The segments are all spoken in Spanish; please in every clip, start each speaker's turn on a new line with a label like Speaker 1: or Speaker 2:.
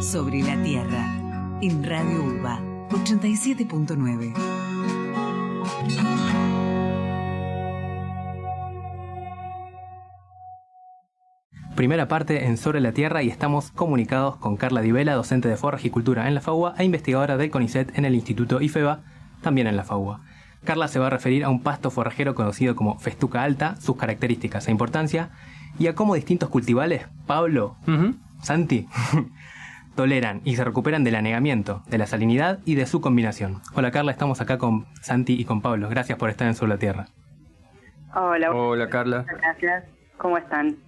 Speaker 1: Sobre la Tierra, en Radio UBA 87.9.
Speaker 2: Primera parte en Sobre la Tierra y estamos comunicados con Carla Di Vela, docente de forrajicultura en la FAUBA e investigadora del CONICET en el Instituto IFEBA, también en la FAUBA. Carla se va a referir a un pasto forrajero conocido como festuca alta, sus características e importancia, y a cómo distintos cultivares, Pablo, Santi, toleran y se recuperan del anegamiento, de la salinidad y de su combinación. Hola Carla, estamos acá con Santi y con Pablo. Gracias por estar en Sobre la Tierra.
Speaker 3: Hola Carla.
Speaker 4: Gracias. ¿Cómo están?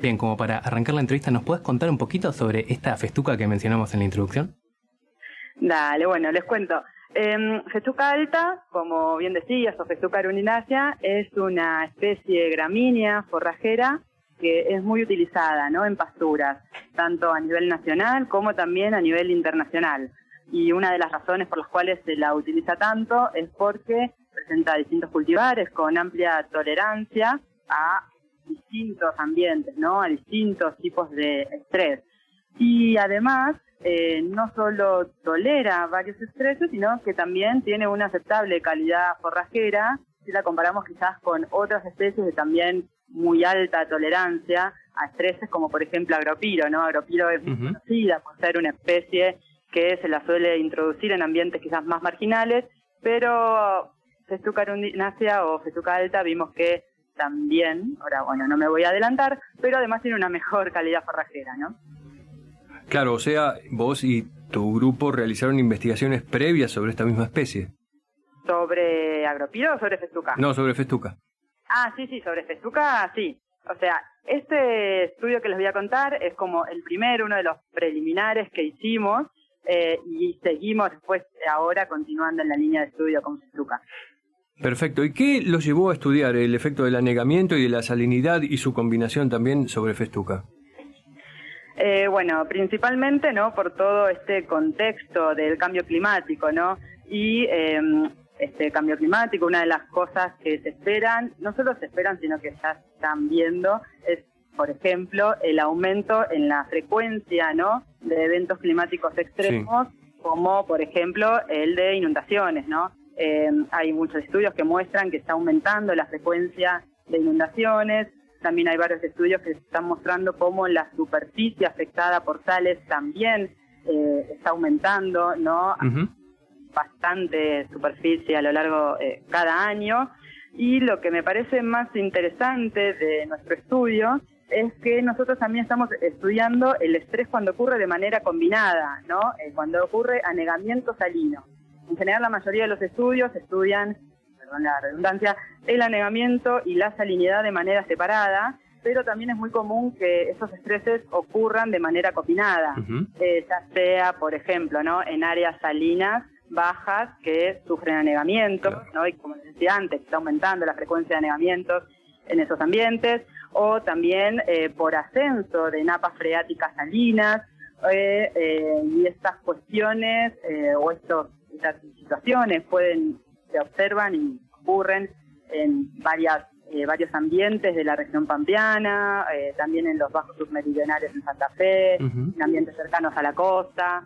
Speaker 2: Bien, como para arrancar la entrevista, ¿nos puedes contar un poquito sobre esta festuca que mencionamos en la introducción?
Speaker 4: Dale, bueno, les cuento. Festuca alta, como bien decías, o Festuca arunicácea, es una especie gramínea forrajera que es muy utilizada, ¿no?, en pasturas, tanto a nivel nacional como también a nivel internacional. Y una de las razones por las cuales se la utiliza tanto es porque presenta distintos cultivares con amplia tolerancia a distintos ambientes, ¿no?, a distintos tipos de estrés. Y además, no solo tolera varios estreses, sino que también tiene una aceptable calidad forrajera, si la comparamos quizás con otras especies de también muy alta tolerancia a estreses, como por ejemplo Agropiro, ¿no? Agropiro es muy conocida por ser una especie que se la suele introducir en ambientes quizás más marginales, pero Festuca arunicácea o Festuca alta vimos que también, ahora bueno, no me voy a adelantar, pero además tiene una mejor calidad forrajera, ¿no?
Speaker 3: Claro, o sea, vos y tu grupo realizaron investigaciones previas sobre esta misma especie.
Speaker 4: ¿Sobre Agropiro o sobre Festuca?
Speaker 3: No, sobre festuca.
Speaker 4: Ah, sí, sobre Festuca, sí. O sea, este estudio que les voy a contar es como el primero, uno de los preliminares que hicimos, y seguimos después, ahora continuando en la línea de estudio con Festuca.
Speaker 3: Perfecto. ¿Y qué los llevó a estudiar el efecto del anegamiento y de la salinidad y su combinación también sobre festuca?
Speaker 4: Bueno, principalmente, ¿no?, por todo este contexto del cambio climático, ¿no? Y este cambio climático, una de las cosas que se esperan, no solo se esperan, sino que ya están viendo, es, por ejemplo, el aumento en la frecuencia, ¿no?, de eventos climáticos extremos, como por ejemplo el de inundaciones, ¿no? Hay muchos estudios que muestran que está aumentando la frecuencia de inundaciones. También hay varios estudios que están mostrando cómo la superficie afectada por sales también está aumentando, ¿no? Bastante superficie a lo largo cada año. Y lo que me parece más interesante de nuestro estudio es que nosotros también estamos estudiando el estrés cuando ocurre de manera combinada, ¿no? Cuando ocurre anegamiento salino. En general, la mayoría de los estudios estudian, perdón la redundancia, el anegamiento y la salinidad de manera separada, pero también es muy común que esos estreses ocurran de manera combinada, ya sea, por ejemplo, ¿no?, en áreas salinas bajas que sufren anegamiento, ¿no?, y como les decía antes, está aumentando la frecuencia de anegamientos en esos ambientes, o también por ascenso de napas freáticas salinas, y estas cuestiones o estas situaciones se observan y ocurren en varios ambientes de la región pampeana, también en los bajos submeridionales en Santa Fe, en ambientes cercanos a la costa,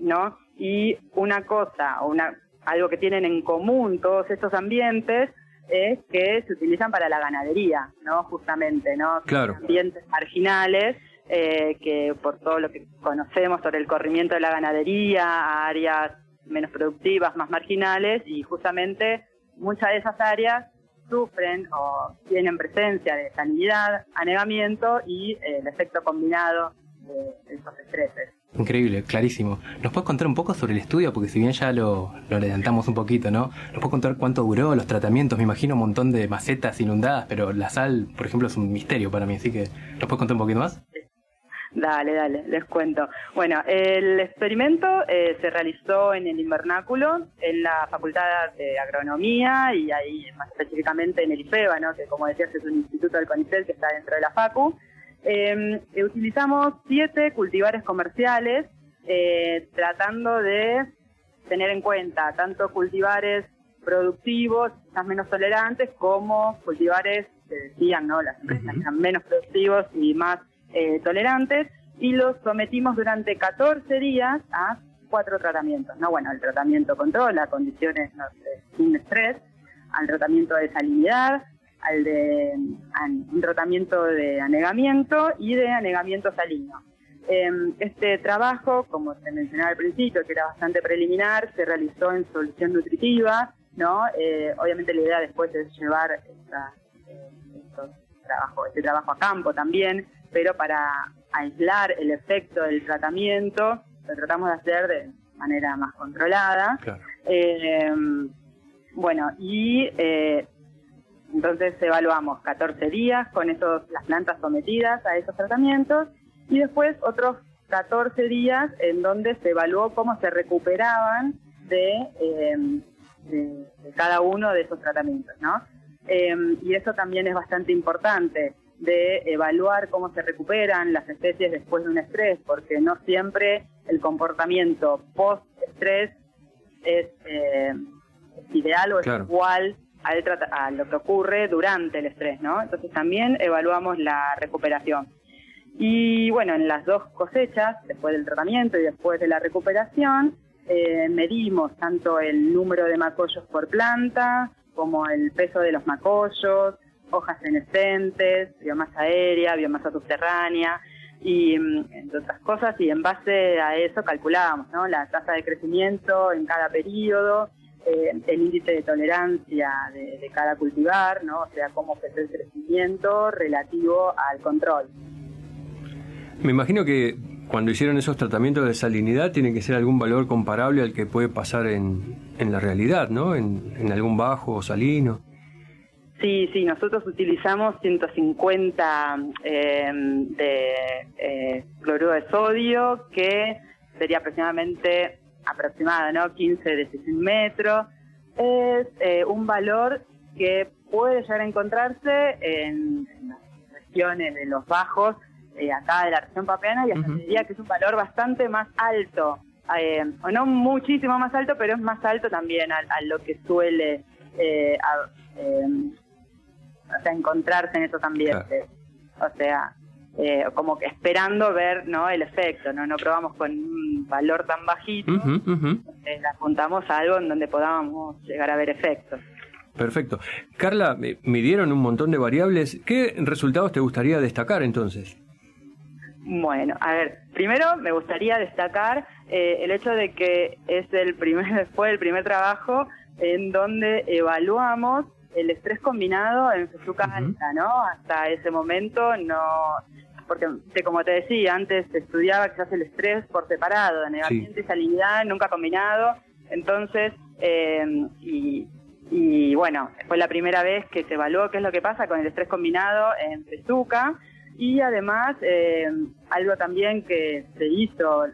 Speaker 4: ¿no? Y una cosa, algo que tienen en común todos estos ambientes es que se utilizan para la ganadería, ¿no? Justamente, ¿no?
Speaker 3: Claro.
Speaker 4: Ambientes marginales, que por todo lo que conocemos sobre el corrimiento de la ganadería a áreas menos productivas, más marginales, y justamente muchas de esas áreas sufren o tienen presencia de salinidad, anegamiento y el efecto combinado de esos estreses.
Speaker 2: Increíble, clarísimo. ¿Nos puedes contar un poco sobre el estudio? Porque si bien ya lo adelantamos un poquito, ¿no? ¿Nos puedes contar cuánto duró, los tratamientos? Me imagino un montón de macetas inundadas, pero la sal, por ejemplo, es un misterio para mí, así que ¿nos puedes contar un poquito más?
Speaker 4: Dale, les cuento. Bueno, el experimento se realizó en el invernáculo, en la Facultad de Agronomía y ahí más específicamente en el IFEBA, ¿no?, que como decías es un instituto del CONICET que está dentro de la Facu. Utilizamos 7 cultivares comerciales, tratando de tener en cuenta tanto cultivares productivos, quizás menos tolerantes, como cultivares que decían, ¿no?, las empresas que eran menos productivos y más tolerantes, y los sometimos durante 14 días a 4 tratamientos, ¿no? Bueno, el tratamiento control a condiciones sin estrés, al tratamiento de salinidad, un tratamiento de anegamiento y de anegamiento salino. Este trabajo, como se mencionaba al principio, que era bastante preliminar, se realizó en solución nutritiva, ¿no? Obviamente la idea después es llevar este trabajo a campo también, pero para aislar el efecto del tratamiento lo tratamos de hacer de manera más controlada.
Speaker 3: Claro.
Speaker 4: Entonces evaluamos 14 días con las plantas sometidas a esos tratamientos y después otros 14 días en donde se evaluó cómo se recuperaban de cada uno de esos tratamientos, ¿no? Y eso también es bastante importante, de evaluar cómo se recuperan las especies después de un estrés, porque no siempre el comportamiento post-estrés es ideal o es igual a lo que ocurre durante el estrés, ¿no? Entonces también evaluamos la recuperación. Y bueno, en las 2 cosechas, después del tratamiento y después de la recuperación, medimos tanto el número de macollos por planta, como el peso de los macollos, hojas senescentes, biomasa aérea, biomasa subterránea, y entre otras cosas, y en base a eso calculábamos, ¿no? La tasa de crecimiento en cada periodo, el índice de tolerancia de cada cultivar, ¿no? O sea, cómo fue el crecimiento relativo al control.
Speaker 3: Me imagino que cuando hicieron esos tratamientos de salinidad tiene que ser algún valor comparable al que puede pasar en la realidad, ¿no? En algún bajo salino.
Speaker 4: Sí, nosotros utilizamos 150 de cloruro de sodio, que sería aproximado, ¿no? 15 decilitros. Es un valor que puede llegar a encontrarse en las regiones de los bajos, acá de la región pampeana, y hasta diría que es un valor bastante más alto, o no muchísimo más alto, pero es más alto también a lo que suele encontrarse en esos ambientes. Claro. O sea, como que esperando ver, ¿no? El efecto, ¿no? No probamos con un valor tan bajito, apuntamos a algo en donde podamos llegar a ver efectos.
Speaker 3: Perfecto. Carla, midieron un montón de variables. ¿Qué resultados te gustaría destacar entonces?
Speaker 4: Bueno, a ver, primero me gustaría destacar el hecho de que fue el primer trabajo en donde evaluamos el estrés combinado en festuca alta, ¿no? Hasta ese momento no, porque como te decía, antes se estudiaba quizás el estrés por separado, anegamiento y salinidad, nunca combinado. Entonces, y bueno, fue la primera vez que se evaluó qué es lo que pasa con el estrés combinado en festuca. Y además, algo también que se hizo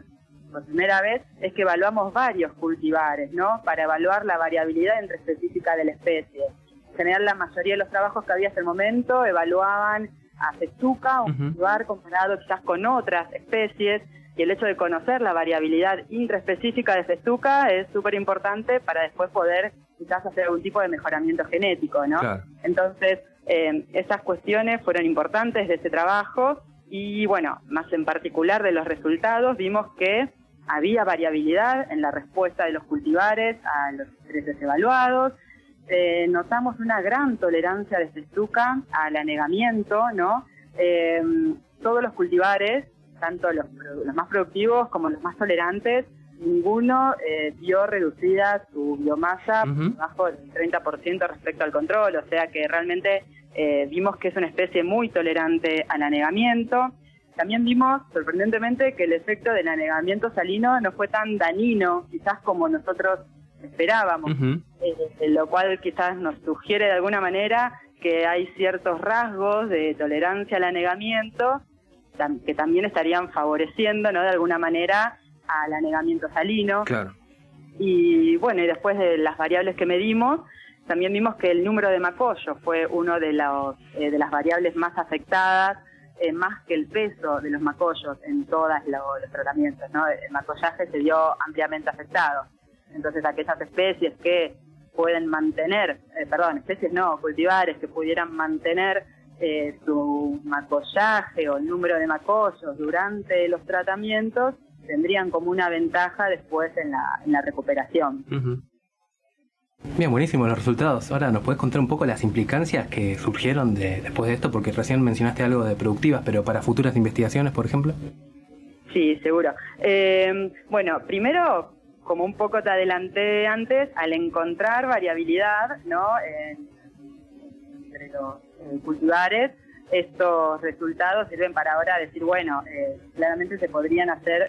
Speaker 4: por primera vez es que evaluamos varios cultivares, ¿no? Para evaluar la variabilidad intraespecífica de la especie. En general, la mayoría de los trabajos que había hasta el momento evaluaban a festuca, un cultivar comparado quizás con otras especies, y el hecho de conocer la variabilidad intraespecífica de festuca es súper importante para después poder quizás hacer algún tipo de mejoramiento genético, ¿no? Claro. Entonces, esas cuestiones fueron importantes de ese trabajo y, bueno, más en particular de los resultados, vimos que había variabilidad en la respuesta de los cultivares a los estreses evaluados. Notamos una gran tolerancia de festuca al anegamiento, ¿no? Todos los cultivares, tanto los más productivos como los más tolerantes, ninguno vio reducida su biomasa bajo el 30% respecto al control, o sea que realmente vimos que es una especie muy tolerante al anegamiento. También vimos, sorprendentemente, que el efecto del anegamiento salino no fue tan dañino, quizás como nosotros esperábamos, lo cual quizás nos sugiere de alguna manera que hay ciertos rasgos de tolerancia al anegamiento que también estarían favoreciendo, ¿no?, de alguna manera al anegamiento salino. Claro. Y bueno, y después de las variables que medimos, también vimos que el número de macollos fue uno de las variables más afectadas, más que el peso de los macollos en todos los tratamientos, ¿no? El macollaje se vio ampliamente afectado. Entonces, aquellas especies que pueden mantener, cultivares que pudieran mantener su macollaje o el número de macollos durante los tratamientos tendrían como una ventaja después en la recuperación.
Speaker 3: Ujú.
Speaker 2: Bien, buenísimos los resultados. Ahora, ¿nos puedes contar un poco las implicancias que surgieron después de esto? Porque recién mencionaste algo de productivas, pero para futuras investigaciones, por ejemplo.
Speaker 4: Sí, seguro. Bueno, primero, como un poco te adelanté antes, al encontrar variabilidad, ¿no?, entre los cultivares, estos resultados sirven para ahora decir, bueno, claramente se podrían hacer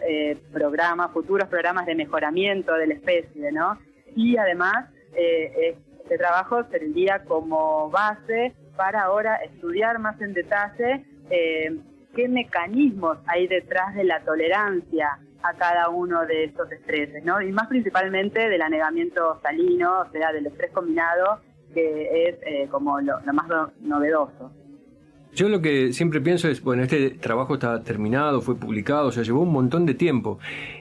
Speaker 4: futuros programas de mejoramiento de la especie, ¿no? Y además, este trabajo serviría como base para ahora estudiar más en detalle qué mecanismos hay detrás de la tolerancia a cada uno de estos estreses, ¿no? Y más principalmente del anegamiento salino, o sea, del estrés combinado, que es como lo más novedoso.
Speaker 3: Yo lo que siempre pienso es, bueno, este trabajo está terminado, fue publicado, o sea, llevó un montón de tiempo.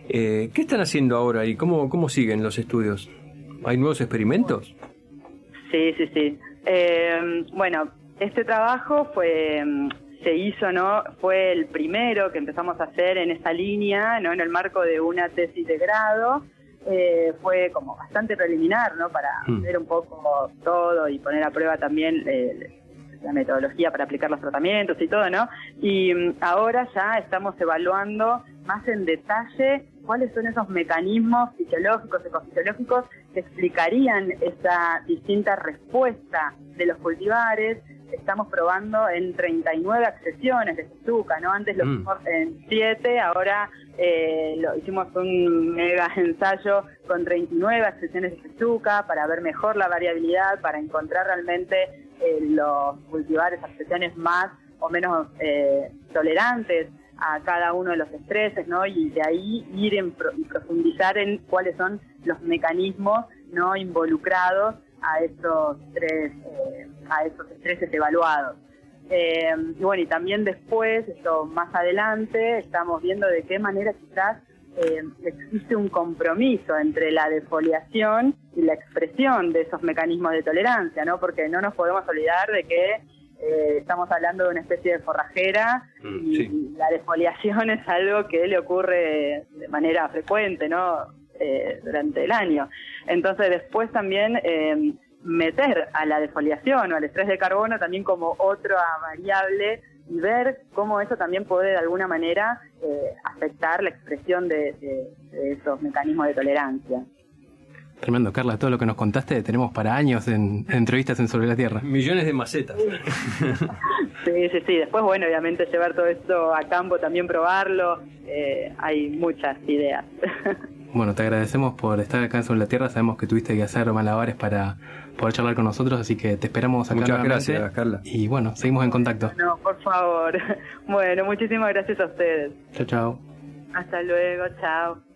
Speaker 3: ¿Qué están haciendo ahora y cómo siguen los estudios? ¿Hay nuevos experimentos?
Speaker 4: Sí. Bueno, este trabajo se hizo, ¿no? Fue el primero que empezamos a hacer en esa línea, ¿no? En el marco de una tesis de grado. Fue como bastante preliminar, ¿no? Para ver un poco todo y poner a prueba también la metodología para aplicar los tratamientos y todo, ¿no? Y ahora ya estamos evaluando más en detalle cuáles son esos mecanismos fisiológicos, ecofisiológicos que explicarían esa distinta respuesta de los cultivares. Estamos probando en 39 accesiones de Festuca, ¿no? Antes lo hicimos en 7, ahora hicimos un mega ensayo con 39 accesiones de Festuca para ver mejor la variabilidad, para encontrar realmente los cultivares, accesiones más o menos tolerantes a cada uno de los estreses, ¿no? Y de ahí ir y profundizar en cuáles son los mecanismos no involucrados a esos estreses evaluados. Y bueno, y también después, esto más adelante, estamos viendo de qué manera quizás existe un compromiso entre la defoliación y la expresión de esos mecanismos de tolerancia, ¿no? Porque no nos podemos olvidar de que estamos hablando de una especie de forrajera y la defoliación es algo que le ocurre de manera frecuente, ¿no? Durante el año. Entonces después también meter a la defoliación o al estrés de carbono también como otra variable y ver cómo eso también puede de alguna manera afectar la expresión de esos mecanismos de tolerancia.
Speaker 2: Tremendo, Carla, todo lo que nos contaste tenemos para años en entrevistas en Sobre la Tierra.
Speaker 3: Millones de macetas.
Speaker 4: Sí. Después, bueno, obviamente llevar todo esto a campo, también probarlo, hay muchas ideas.
Speaker 2: Bueno, te agradecemos por estar acá en Sobre la Tierra. Sabemos que tuviste que hacer malabares para poder charlar con nosotros, así que te esperamos acá.
Speaker 3: Muchas
Speaker 2: nuevamente.
Speaker 3: gracias, Carla.
Speaker 2: Y bueno, seguimos en contacto.
Speaker 4: No, por favor. Bueno, muchísimas gracias a ustedes.
Speaker 2: Chao.
Speaker 4: Hasta luego, chao.